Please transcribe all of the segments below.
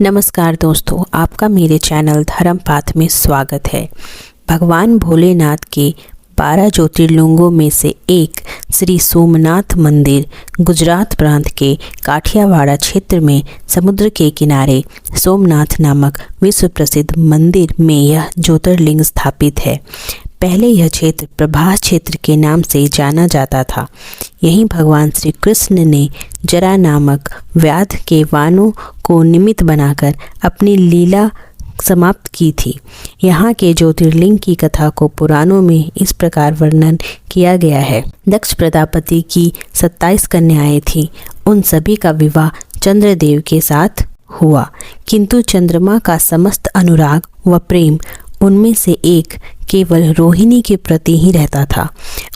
नमस्कार दोस्तों, आपका मेरे चैनल धर्मपाथ में स्वागत है। भगवान भोलेनाथ के 12 ज्योतिर्लिंगों में से एक श्री सोमनाथ मंदिर गुजरात प्रांत के काठियावाड़ क्षेत्र में समुद्र के किनारे सोमनाथ नामक विश्व प्रसिद्ध मंदिर में यह ज्योतिर्लिंग स्थापित है। पहले यह क्षेत्र प्रभास क्षेत्र के नाम से जाना जाता था। यहीं भगवान श्री कृष्ण ने जरा नामक व्याध के वानों को निमित्त बनाकर अपनी लीला समाप्त की थी। यहाँ के ज्योतिर्लिंग की कथा को पुराणों में इस प्रकार वर्णन किया गया है। दक्ष प्रजापति की 27 कन्याएं थीं। उन सभी का विवाह चंद्रदेव के साथ हुआ, किंतु चंद्रमा का समस्त अनुराग व प्रेम उनमें से एक केवल रोहिणी के प्रति ही रहता था।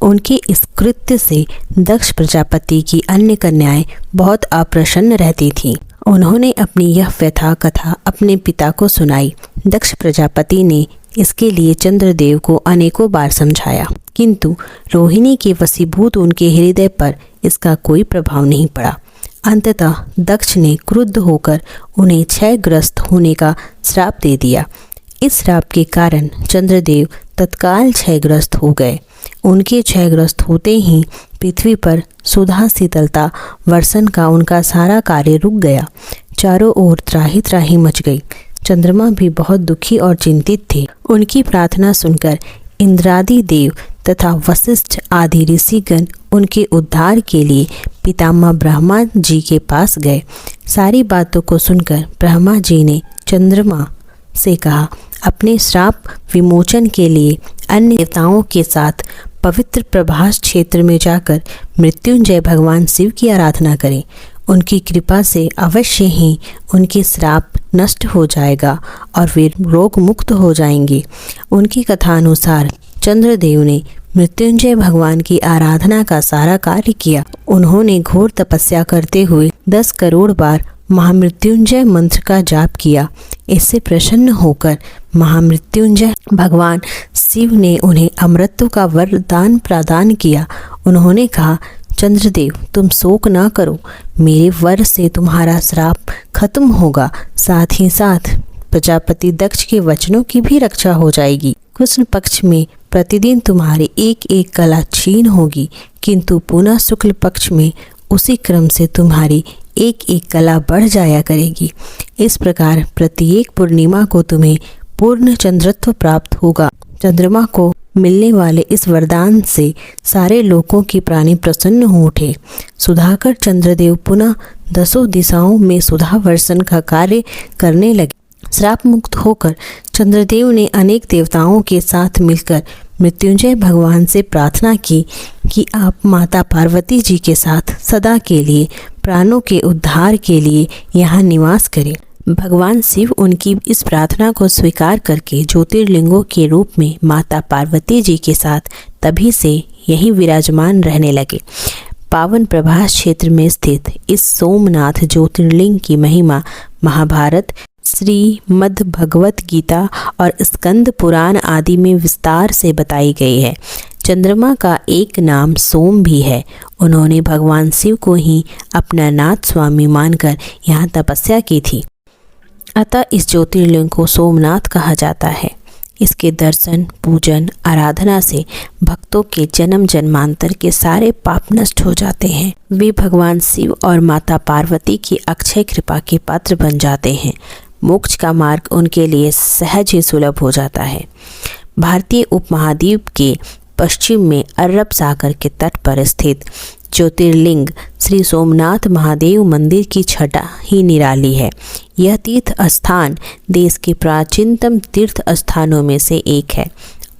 उनके इस कृत्य से दक्ष प्रजापति की अन्य कन्याएं बहुत अप्रसन्न रहती थीं। उन्होंने अपनी यह व्यथा कथा अपने पिता को सुनाई। दक्ष प्रजापति ने इसके लिए चंद्रदेव को अनेकों बार समझाया, किंतु रोहिणी के वशीभूत उनके हृदय पर इसका कोई प्रभाव नहीं पड़ा। अंततः दक्ष ने क्रुद्ध होकर उन्हें क्षयग्रस्त होने का श्राप दे दिया। इस श्राप के कारण चंद्रदेव तत्काल क्षयग्रस्त हो गए। उनके क्षयग्रस्त होते ही पृथ्वी पर सुधा शीतलता वर्षण का उनका सारा कार्य रुक गया। चारों ओर त्राही त्राही मच गई। चंद्रमा भी बहुत दुखी और चिंतित थे। उनकी प्रार्थना सुनकर इंद्रादि देव तथा वशिष्ठ आदि ऋषिगण उनके उद्धार के लिए पितामह ब्रह्मा जी के पास गए। सारी बातों को सुनकर ब्रह्मा जी ने चंद्रमा से कहा, अपने श्राप विमोचन के लिए अन्य देवताओं के साथ पवित्र प्रभास क्षेत्र में जाकर मृत्युंजय भगवान शिव की आराधना करें। उनकी कृपा से अवश्य ही उनके श्राप नष्ट हो जाएगा और वे रोग मुक्त हो जाएंगे। उनकी कथा अनुसार चंद्रदेव ने मृत्युंजय भगवान की आराधना का सारा कार्य किया। उन्होंने घोर तपस्या करते हुए 10 करोड़ बार महामृत्युंजय मंत्र का जाप किया। इससे प्रसन्न होकर महामृत्युंजय भगवान शिव ने उन्हें अमृतत्व का वरदान प्रदान किया। उन्होंने कहा, चंद्रदेव तुम शोक न करो, मेरे वर से तुम्हारा श्राप खत्म होगा, साथ ही साथ प्रजापति दक्ष के वचनों की भी रक्षा हो जाएगी। कृष्ण पक्ष में प्रतिदिन तुम्हारी एक एक कला छीन होगी, किंतु पुनः शुक्ल पक्ष में उसी क्रम से तुम्हारी एक एक कला बढ़ जाया करेगी। इस प्रकार प्रत्येक पूर्णिमा को तुम्हें पूर्ण चंद्रत्व प्राप्त होगा। चंद्रमा को मिलने वाले इस वरदान से सारे लोगों की प्राणी प्रसन्न हो उठे। सुधाकर चंद्रदेव पुनः 10 दिशाओं में सुधा वर्षण का कार्य करने लगे। श्राप मुक्त होकर चंद्रदेव ने अनेक देवताओं के साथ मिलकर मृत्युंजय भगवान से प्रार्थना की कि आप माता पार्वती जी के साथ सदा के लिए प्राणों के उद्धार के लिए यहाँ निवास करें। भगवान शिव उनकी इस प्रार्थना को स्वीकार करके ज्योतिर्लिंगों के रूप में माता पार्वती जी के साथ तभी से यहीं विराजमान रहने लगे। पावन प्रभास क्षेत्र में स्थित इस सोमनाथ ज्योतिर्लिंग की महिमा महाभारत, श्रीमद् भगवत गीता और स्कंद पुराण आदि में विस्तार से बताई गई है। चंद्रमा का एक नाम सोम भी है। उन्होंने भगवान शिव को ही अपना नाथ स्वामी मानकर यहाँ तपस्या की थी। अतः इस ज्योतिर्लिंग को सोमनाथ कहा जाता है। इसके दर्शन, पूजन, आराधना से भक्तों के जन्म जन्मांतर के सारे पाप नष्ट हो जाते हैं। वे भगवान शिव और माता पार्वती की अक्षय कृपा के पात्र बन जाते हैं। मोक्ष का मार्ग उनके लिए सहज ही सुलभ हो जाता है। भारतीय उपमहाद्वीप के पश्चिम में अरब सागर के तट पर स्थित ज्योतिर्लिंग श्री सोमनाथ महादेव मंदिर की छटा ही निराली है। यह तीर्थ स्थान देश के प्राचीनतम तीर्थ स्थानों में से एक है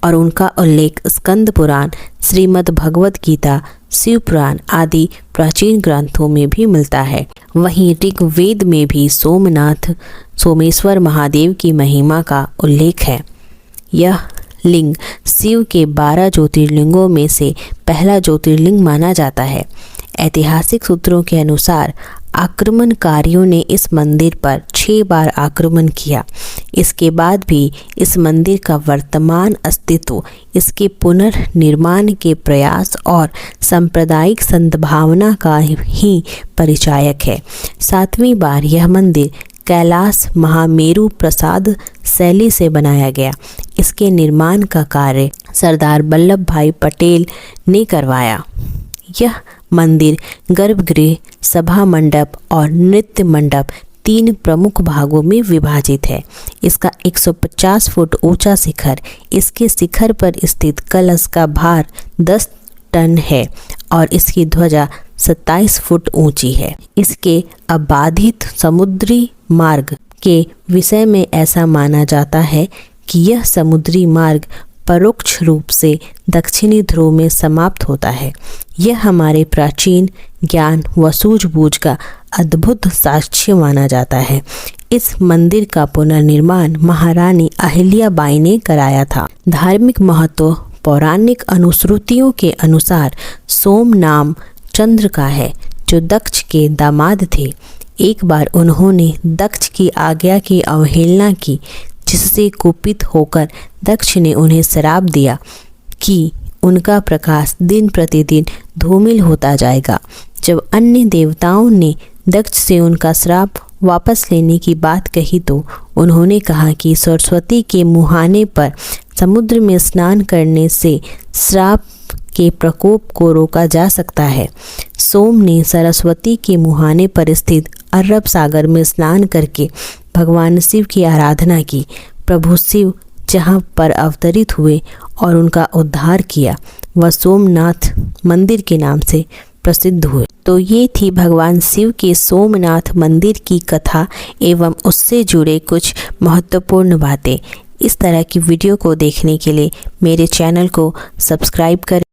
और उनका उल्लेख स्कंद पुराण, श्रीमद् भगवत गीता, शिव पुराण आदि प्राचीन ग्रंथों में भी मिलता है। वहीं ऋग्वेद में भी सोमनाथ सोमेश्वर महादेव की महिमा का उल्लेख है। यह लिंग शिव के 12 ज्योतिर्लिंगों में से पहला ज्योतिर्लिंग माना जाता है। ऐतिहासिक सूत्रों के अनुसार आक्रमणकारियों ने इस मंदिर पर 6 बार आक्रमण किया। इसके बाद भी इस मंदिर का वर्तमान अस्तित्व इसके पुनर्निर्माण के प्रयास और सांप्रदायिक सद्भावना का ही परिचायक है। 7वीं बार यह मंदिर कैलाश महामेरु प्रसाद शैली से बनाया गया। इसके निर्माण का कार्य सरदार वल्लभ भाई पटेल ने करवाया। यह मंदिर गर्भगृह, सभा मंडप और नृत्य मंडप 3 प्रमुख भागों में विभाजित है। इसका 150 फुट ऊंचा शिखर, इसके शिखर पर स्थित कलश का भार 10 टन है और इसकी ध्वजा 27 फुट ऊंची है। इसके अबाधित समुद्री मार्ग के विषय में ऐसा माना जाता है कि यह समुद्री मार्ग परोक्ष रूप से दक्षिणी ध्रुव में समाप्त होता है। यह हमारे प्राचीन ज्ञान व सूझबूझ का अद्भुत साक्ष्य माना जाता है। इस मंदिर का पुनर्निर्माण महारानी अहिल्याबाई ने कराया था। धार्मिक महत्व पौराणिक अनुश्रुतियों के अनुसार सोम नाम चंद्र का है, जो दक्ष के दामाद थे। एक बार उन्होंने दक्ष की आज्ञा की अवहेलना की, जिससे कुपित होकर दक्ष ने उन्हें श्राप दिया कि उनका प्रकाश दिन प्रतिदिन धूमिल होता जाएगा। जब अन्य देवताओं ने दक्ष से उनका श्राप वापस लेने की बात कही तो उन्होंने कहा कि सरस्वती के मुहाने पर समुद्र में स्नान करने से श्राप के प्रकोप को रोका जा सकता है। सोम ने सरस्वती के मुहाने पर स्थित अरब सागर में स्नान करके भगवान शिव की आराधना की। प्रभु शिव जहाँ पर अवतरित हुए और उनका उद्धार किया, वह सोमनाथ मंदिर के नाम से प्रसिद्ध हुए। तो ये थी भगवान शिव के सोमनाथ मंदिर की कथा एवं उससे जुड़े कुछ महत्वपूर्ण बातें। इस तरह की वीडियो को देखने के लिए मेरे चैनल को सब्सक्राइब करें।